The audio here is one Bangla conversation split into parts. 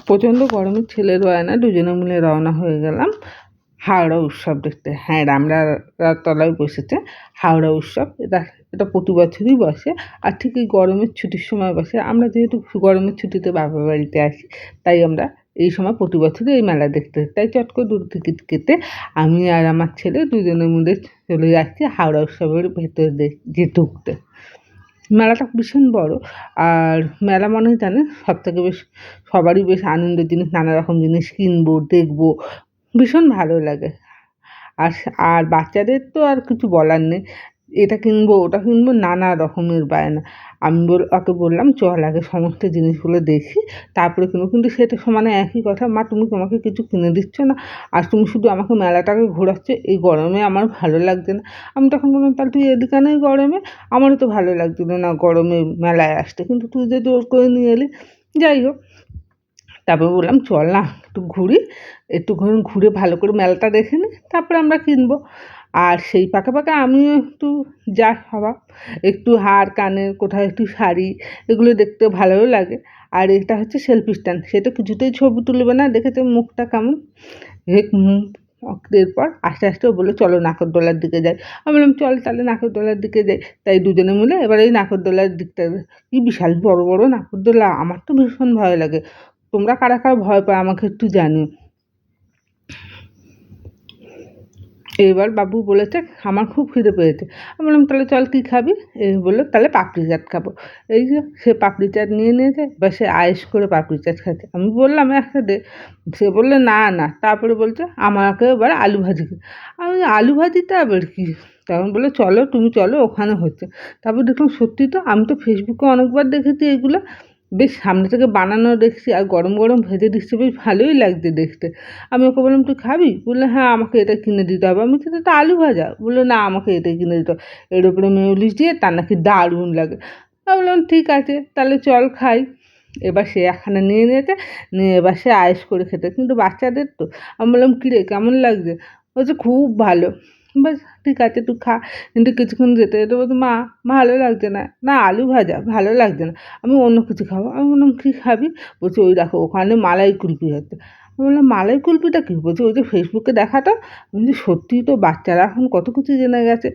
প্রচণ্ড গরমে ছেলের বায়না দুজনে মিলে রওনা হয়ে গেলাম হাওড়া উৎসব দেখতে। হ্যাঁ, রামরার তলায় বসেছে হাওড়া উৎসব। এটা প্রতি বছরই বসে, আর ঠিক এই গরমের ছুটির সময় বসে। আমরা যেহেতু গরমের ছুটিতে বাবার বাড়িতে আসি, তাই আমরা এই সময় প্রতি বছরই এই মেলা দেখতে। তাই চট করে দুটো টিকিট কেটে আমি আর আমার ছেলে দুজনে মিলে চলে যাচ্ছি হাওড়া উৎসবের ভেতরে ঢুকতে। মেলাটা ভীষণ বড়, আর মেলা মনে জানেন সবথেকে সবারই বেশ আনন্দের জিনিস, নানা রকম জিনিস কিনবো, দেখবো, ভীষণ ভালো লাগে। আর আর বাচ্চাদের তো আর কিছু বলার নেই, এটা কিনবো ওটা কিনবো, নানা রকমের বায়না। আমি ওকে বললাম চল আগে সমস্ত জিনিসগুলো দেখি, তারপরে কিনবো। কিন্তু সেটা সমানে একই কথা, মা তোমাকে কিছু কিনে দিচ্ছ না, আর তুমি শুধু আমাকে মেলাটাকে ঘোরাচ্ছ, এই গরমে আমার ভালো লাগছে না। আমি তখন বললাম তাহলে তুই এদিকে নেই গরমে, আমারও তো ভালো লাগছিল না গরমে মেলায় আসতে, কিন্তু তুই যে জোর করে নিয়ে এলি। যাই হোক, তারপর বললাম চল না একটুখানি ঘুরে ভালো করে মেলাটা দেখে নিই, তারপরে আমরা কিনবো। আর সেই পাকা পাকা আমিও একটু যা হওয়া, একটু হার কানের, কোথাও একটু শাড়ি, এগুলো দেখতে ভালোও লাগে। আর এটা হচ্ছে সেলফি স্ট্যান্ড, সেটা কিছুতেই ছবি তুলবে না, দেখেছে মুখটা কেমন। এরপর আস্তে আস্তে বলে চলো নাগরদোলার দিকে যাই। আমি বললাম চল তাহলে নাগরদোলার দিকে যাই। তাই দুজনে মিলে এবার এই নাগরদোলার দিকটা, কি বিশাল বড় বড় নাগরদোলা, আমার তো ভীষণ ভয় লাগে। তোমরা কারা কারা ভয় পাও আমাকে একটু জানিও। এবার বাবু বলেছে আমার খুব খিদে পেয়েছে। আমি বললাম তাহলে চল কী খাবি? এই বললো তাহলে পাপড়ি চাট খাবো। এই যে সে পাপড়ি চাট নিয়ে নিয়েছে, বা সে আয়েস করে পাপড়ি চাট খাচ্ছে। আমি বললাম একটা দে, সে বললে না। তারপরে বলছে আমাকে এবার আলু ভাজি। আমি আলু ভাজিটা আবার কি? তখন বললো চলো তুমি চলো, ওখানে হচ্ছে। তারপর দেখলাম সত্যি তো, আমি তো ফেসবুকে অনেকবার দেখেছি এগুলো, বেশ সামনে থেকে বানানো দেখছি, আর গরম গরম ভেজে দিচ্ছে, বেশ ভালোই লাগছে দেখতে। আমি ওকে বললাম তুই খাবি? বললো হ্যাঁ আমাকে এটা কিনে দিতে হবে। আমি তো এটা আলু ভাজা। বললো না আমাকে এটাই কিনে দিতে হবে, এর উপরে মেয়োনিজ দিয়ে, তার নাকি দারুণ লাগে। আমি বললাম ঠিক আছে তাহলে চল খাই। এবার সে একখানা নিয়ে নিয়েছে, নিয়ে এবার সে আয়েস করে খেতে, কিন্তু বাচ্চাদের তো। আমি বললাম কিরে কেমন লাগছে? বলছে খুব ভালো। বাস ঠিক আছে তুই খা। কিন্তু কিছুক্ষণ যেতে যেতে বলতো মা ভালো লাগছে না, না আলু ভাজা ভালো লাগছে না, আমি অন্য কিছু খাবো। আমি বললাম কী খাবি? বলছে ওই দেখো ওখানে মালাই কুলফি হচ্ছে। আমি বললাম মালাই কুলফিটা কী? বলছে ওই যে ফেসবুকে দেখাটা। আমি বলছি সত্যিই তো, বাচ্চারা এখন কত কিছু জেনে গেছে,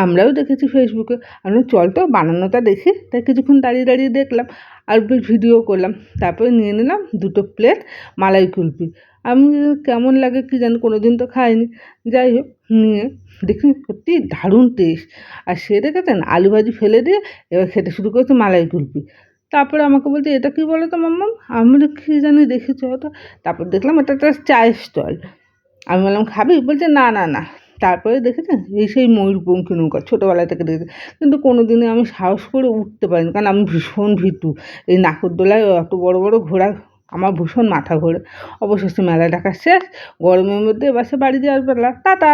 আমরাও দেখেছি ফেসবুকে। আমি চল তো বানানোটা দেখি। তাই কিছুক্ষণ দাঁড়িয়ে দাঁড়িয়ে দেখলাম, আর বেশ ভিডিও করলাম। তারপরে নিয়ে নিলাম 2 প্লেট মালাই কুলফি। আমি কেমন লাগে কী জানি, কোনো দিন তো খাইনি। যাই হোক, নিয়ে দেখি সত্যি দারুণ টেস্ট। আর সে দেখেছেন আলু ভাজি ফেলে দিয়ে এবার খেতে শুরু করেছে মালাই কুলফি। তারপরে আমাকে বলছে এটা কী বলো তো মাম্মাম? আমি কী জানি দেখেছি হয়তো। তারপর দেখলাম এটা একটা চায়ের স্টল। আমি বললাম খাবি? বলছে না। তারপরে দেখেছেন এই সেই ময়ূরপঙ্খী নৌকা, ছোটোবেলা থেকে দেখেছি, কিন্তু কোনো দিনই আমি সাহস করে উঠতে পারিনি, কারণ আমি ভীষণ ভীতু। এই নাগরদোলায় অত বড় বড় ঘোড়া, আমার ভীষণ মাথা ঘোরে। অবশেষে মেলা দেখা শেষ, গরমের মধ্যে এবার সে বাড়ি যাওয়ার পালা। টাটা।